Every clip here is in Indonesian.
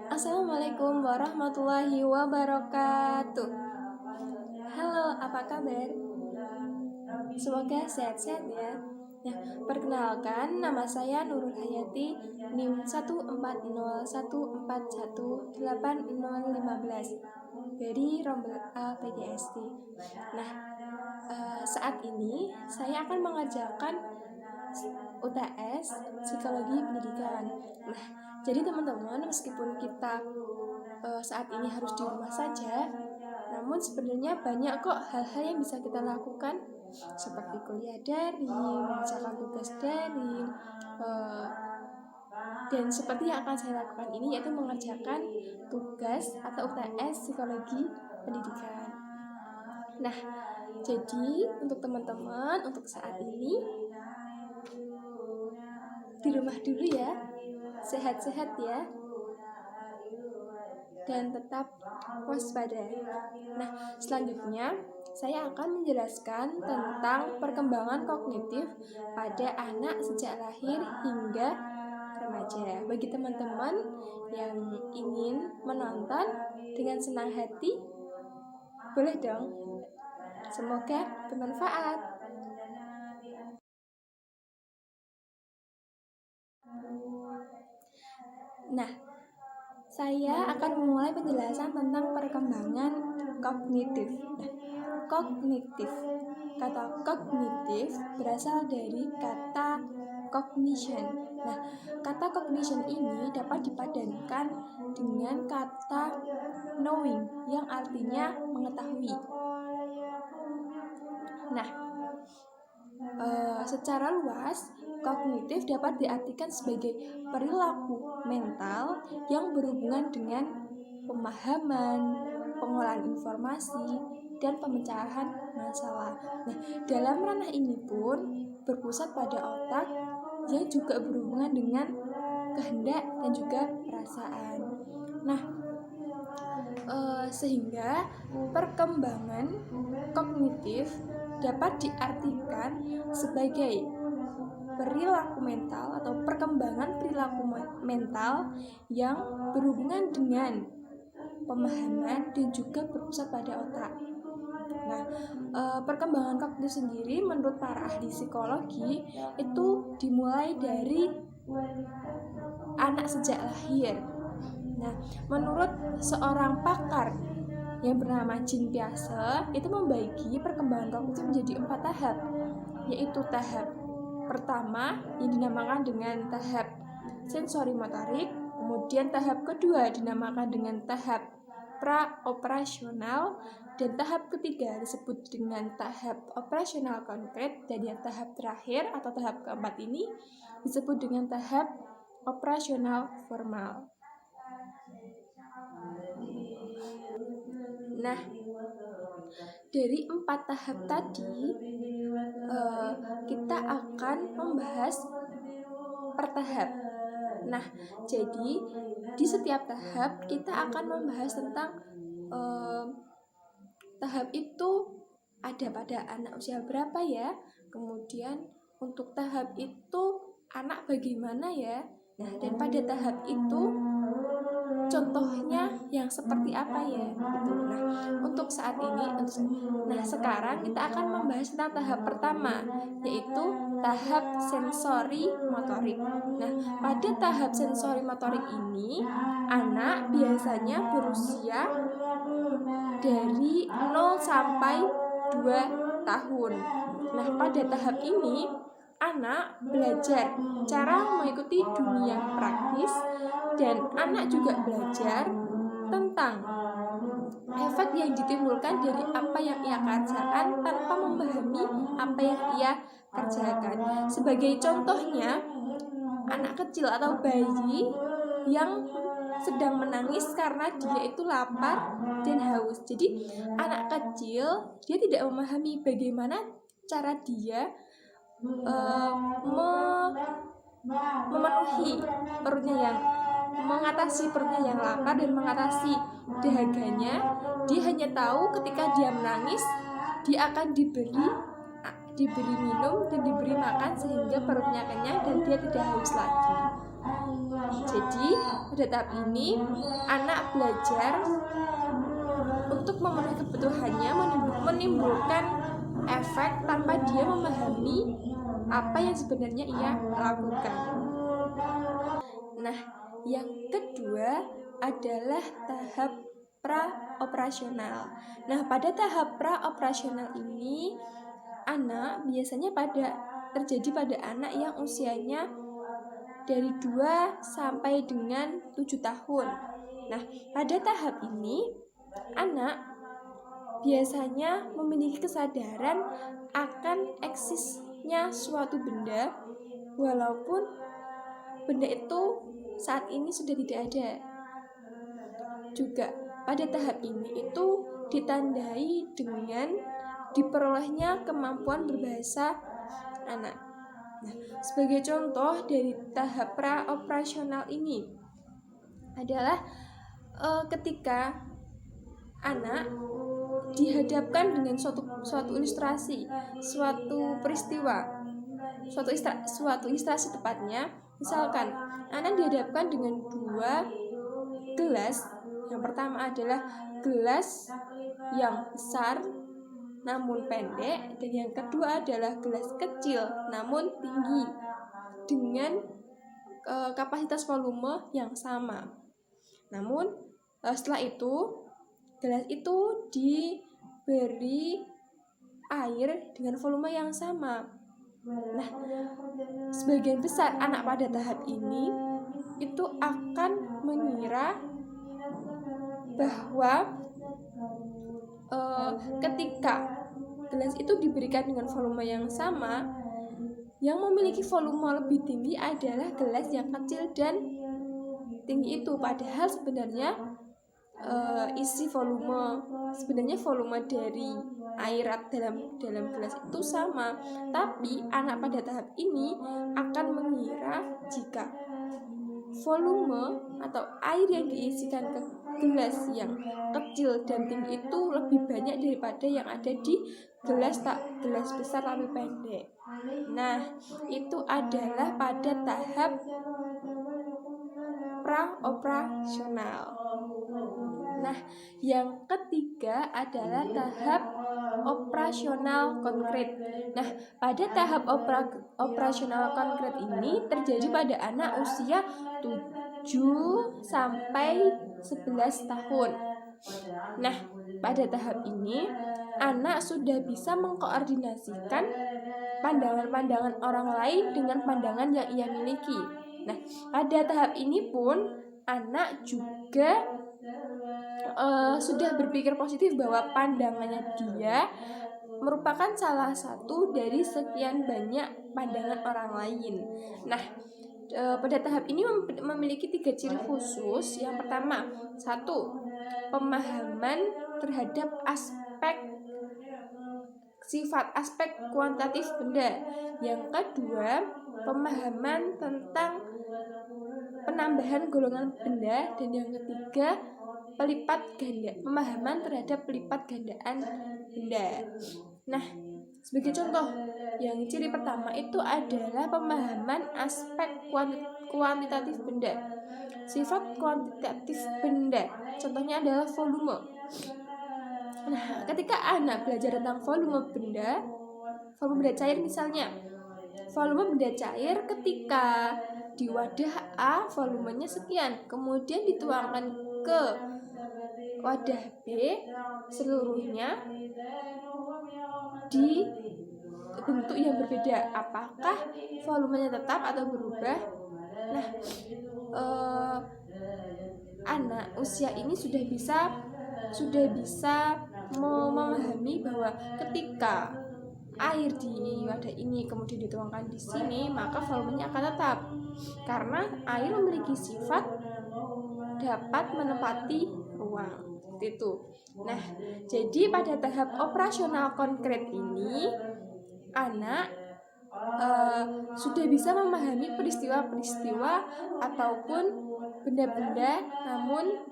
Assalamualaikum warahmatullahi wabarakatuh. Halo, apa kabar? Semoga sehat-sehat ya. Nah, perkenalkan, nama saya Nurul Hayati, NIM 14014180015 dari Rombel A PGSD. Nah, saat ini saya akan mengerjakan UTS Psikologi Pendidikan. Nah, jadi teman-teman, meskipun kita saat ini harus di rumah saja, namun sebenarnya banyak kok hal-hal yang bisa kita lakukan, seperti kuliah daring, mengerjakan tugas daring, dan seperti yang akan saya lakukan ini, yaitu mengerjakan tugas atau UTS Psikologi Pendidikan. Nah, jadi untuk teman-teman, untuk saat ini di rumah dulu ya, sehat-sehat ya, dan tetap waspada. Nah, selanjutnya saya akan menjelaskan tentang perkembangan kognitif pada anak sejak lahir hingga remaja. Bagi teman-teman yang ingin menonton dengan senang hati, boleh dong. Semoga bermanfaat. Nah, saya akan memulai penjelasan tentang perkembangan kognitif. Nah, kognitif. Kata kognitif berasal dari kata cognition. Nah, kata cognition ini dapat dipadankan dengan kata knowing yang artinya mengetahui. Nah, secara luas, kognitif dapat diartikan sebagai perilaku mental yang berhubungan dengan pemahaman, pengolahan informasi, dan pemecahan masalah. Nah, dalam ranah ini pun berpusat pada otak yang juga berhubungan dengan kehendak dan juga perasaan. Nah, sehingga perkembangan kognitif dapat diartikan sebagai perilaku mental atau perkembangan perilaku mental yang berhubungan dengan pemahaman dan juga berpusat pada otak. Nah, perkembangan kognitif sendiri menurut para ahli psikologi itu dimulai dari anak sejak lahir. Nah, menurut seorang pakar yang bernama Jean Piaget, itu membagi perkembangan kognitif menjadi 4 tahap, yaitu tahap pertama yang dinamakan dengan tahap sensori motorik, kemudian tahap kedua dinamakan dengan tahap pra-operasional, dan tahap ketiga disebut dengan tahap operasional konkret, dan yang tahap terakhir atau tahap keempat ini disebut dengan tahap operasional formal. Nah, dari 4 tahap tadi kita akan membahas per tahap. Nah, jadi di setiap tahap kita akan membahas tentang tahap itu ada pada anak usia berapa ya, kemudian untuk tahap itu anak bagaimana ya. Nah, dan pada tahap itu contohnya yang seperti apa ya gitu. Nah, untuk saat ini, sekarang kita akan membahas tentang tahap pertama, yaitu tahap sensori motorik. Nah, pada tahap sensori motorik ini anak biasanya berusia dari 0 sampai 2 tahun. Nah, pada tahap ini anak belajar cara mengikuti dunia praktis, dan anak juga belajar tentang efek yang ditimbulkan dari apa yang ia kerjakan tanpa memahami apa yang ia kerjakan. Sebagai contohnya, anak kecil atau bayi yang sedang menangis karena dia itu lapar dan haus. Jadi anak kecil dia tidak memahami bagaimana cara dia memenuhi perutnya, yang mengatasi perutnya yang lapar dan mengatasi dahaganya. Dia hanya tahu ketika dia menangis dia akan diberi minum dan diberi makan sehingga perutnya kenyang dan dia tidak haus lagi. Jadi pada tahap ini anak belajar untuk memenuhi kebutuhannya, menimbulkan efek tanpa dia memahami apa yang sebenarnya ia lakukan. Nah, yang kedua adalah tahap pra-operasional. Nah, pada tahap pra-operasional ini anak biasanya terjadi pada anak yang usianya dari 2 sampai dengan 7 tahun. Nah, pada tahap ini anak biasanya memiliki kesadaran akan eksisnya suatu benda walaupun benda itu saat ini sudah tidak ada. Juga pada tahap ini itu ditandai dengan diperolehnya kemampuan berbahasa anak. Nah, sebagai contoh dari tahap pra-operasional ini adalah ketika anak dihadapkan dengan suatu ilustrasi, suatu peristiwa, suatu ilustrasi tepatnya. Misalkan anak dihadapkan dengan 2 gelas. Yang pertama adalah gelas yang besar namun pendek, dan yang kedua adalah gelas kecil namun tinggi dengan kapasitas volume yang sama. Namun setelah itu gelas itu diberi air dengan volume yang sama. Nah, sebagian besar anak pada tahap ini itu akan mengira bahwa ketika gelas itu diberikan dengan volume yang sama, yang memiliki volume lebih tinggi adalah gelas yang kecil dan tinggi itu. Padahal sebenarnya isi volume dari air dalam gelas itu sama, tapi anak pada tahap ini akan mengira jika volume atau air yang diisikan ke gelas yang kecil dan tinggi itu lebih banyak daripada yang ada di gelas besar tapi pendek. Nah, itu adalah pada tahap pra-operasional. Nah, yang ketiga adalah tahap operasional konkret. Nah, pada tahap operasional konkret ini terjadi pada anak usia 7 sampai 11 tahun. Nah, pada tahap ini anak sudah bisa mengkoordinasikan pandangan-pandangan orang lain dengan pandangan yang ia miliki. Nah, pada tahap ini pun anak juga sudah berpikir positif bahwa pandangannya dia merupakan salah satu dari sekian banyak pandangan orang lain. Nah, pada tahap ini memiliki 3 ciri khusus. Yang pertama, 1. Pemahaman terhadap aspek kuantitatif benda. Yang kedua, pemahaman tentang penambahan golongan benda, dan yang ketiga, pemahaman terhadap pelipat gandaan benda. Nah, sebagai contoh, yang ciri pertama itu adalah pemahaman aspek kuantitatif benda. Sifat kuantitatif benda, contohnya adalah volume. Nah, ketika anak belajar tentang volume benda cair misalnya, volume benda cair ketika di wadah A volumenya sekian, kemudian dituangkan ke wadah B seluruhnya di bentuk yang berbeda, apakah volumenya tetap atau berubah? Nah, anak usia ini sudah bisa memahami bahwa ketika air di wadah ini kemudian dituangkan di sini, maka volumenya akan tetap, karena air memiliki sifat dapat menempati ruang. Itu. Nah, jadi pada tahap operasional konkret ini anak sudah bisa memahami peristiwa-peristiwa ataupun benda-benda, namun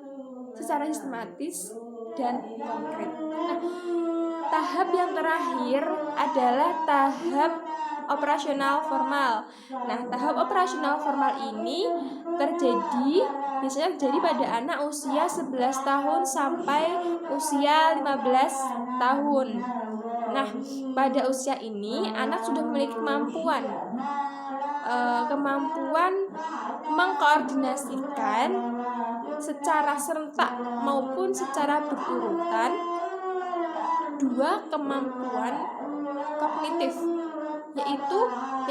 secara sistematis dan konkret. Nah, tahap yang terakhir adalah tahap operasional formal. Nah, tahap operasional formal ini biasanya terjadi pada anak usia 11 tahun sampai usia 15 tahun. Nah, pada usia ini anak sudah memiliki kemampuan mengkoordinasikan secara serentak maupun secara berurutan dua kemampuan kognitif, yaitu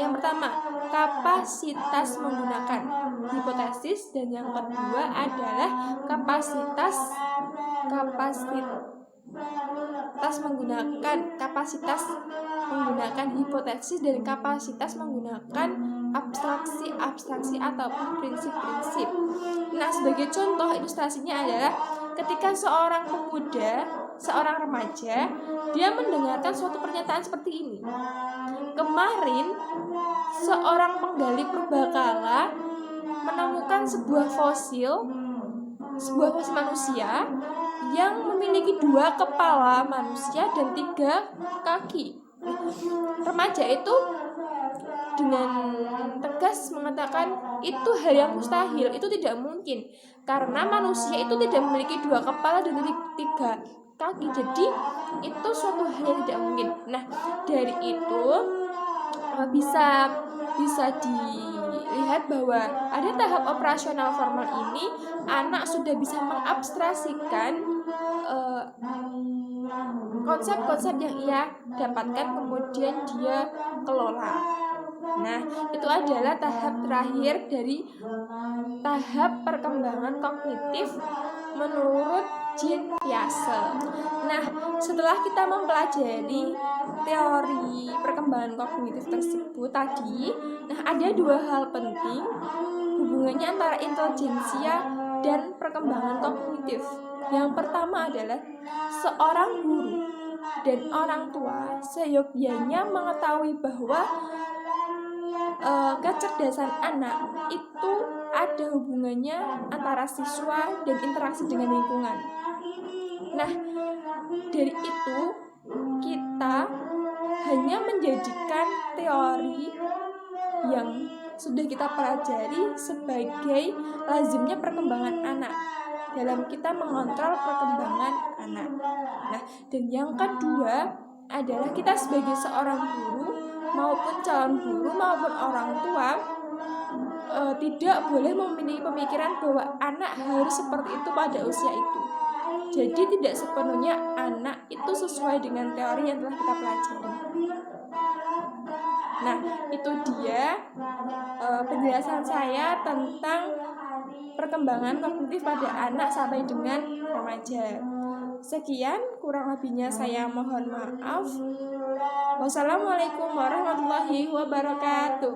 yang pertama kapasitas menggunakan hipotesis, dan yang kedua adalah kapasitas menggunakan hipotesis dan kapasitas menggunakan abstraksi ataupun prinsip-prinsip. Nah, sebagai contoh ilustrasinya adalah ketika seorang remaja, dia mendengarkan suatu pernyataan seperti ini. Kemarin, seorang penggali purbakala menemukan sebuah fosil manusia yang memiliki 2 kepala manusia dan 3 kaki. Remaja itu dengan tegas mengatakan itu hal yang mustahil, itu tidak mungkin, karena manusia itu tidak memiliki 2 kepala dan 3 kaki, jadi itu suatu hal yang tidak mungkin. Nah, dari itu bisa dilihat bahwa ada tahap operasional formal ini anak sudah bisa mengabstraksikan konsep-konsep yang ia dapatkan, kemudian dia kelola. Nah, itu adalah tahap terakhir dari tahap perkembangan kognitif menurut Jean Piaget. Nah, setelah kita mempelajari teori perkembangan kognitif tersebut tadi, ada 2 hal penting hubungannya antara intelijensia dan perkembangan kognitif. Yang pertama adalah seorang guru dan orang tua seyogyanya mengetahui bahwa kecerdasan anak itu ada hubungannya antara siswa dan interaksi dengan lingkungan. Nah, dari itu kita hanya menjadikan teori yang sudah kita pelajari sebagai lazimnya perkembangan anak dalam kita mengontrol perkembangan anak. Nah, dan yang kedua adalah kita sebagai seorang guru maupun calon guru maupun orang tua tidak boleh memiliki pemikiran bahwa anak harus seperti itu pada usia itu. Jadi tidak sepenuhnya anak itu sesuai dengan teori yang telah kita pelajari. Nah, itu dia penjelasan saya tentang perkembangan kognitif pada anak sampai dengan remaja. Sekian, kurang lebihnya saya mohon maaf. Wassalamualaikum warahmatullahi wabarakatuh.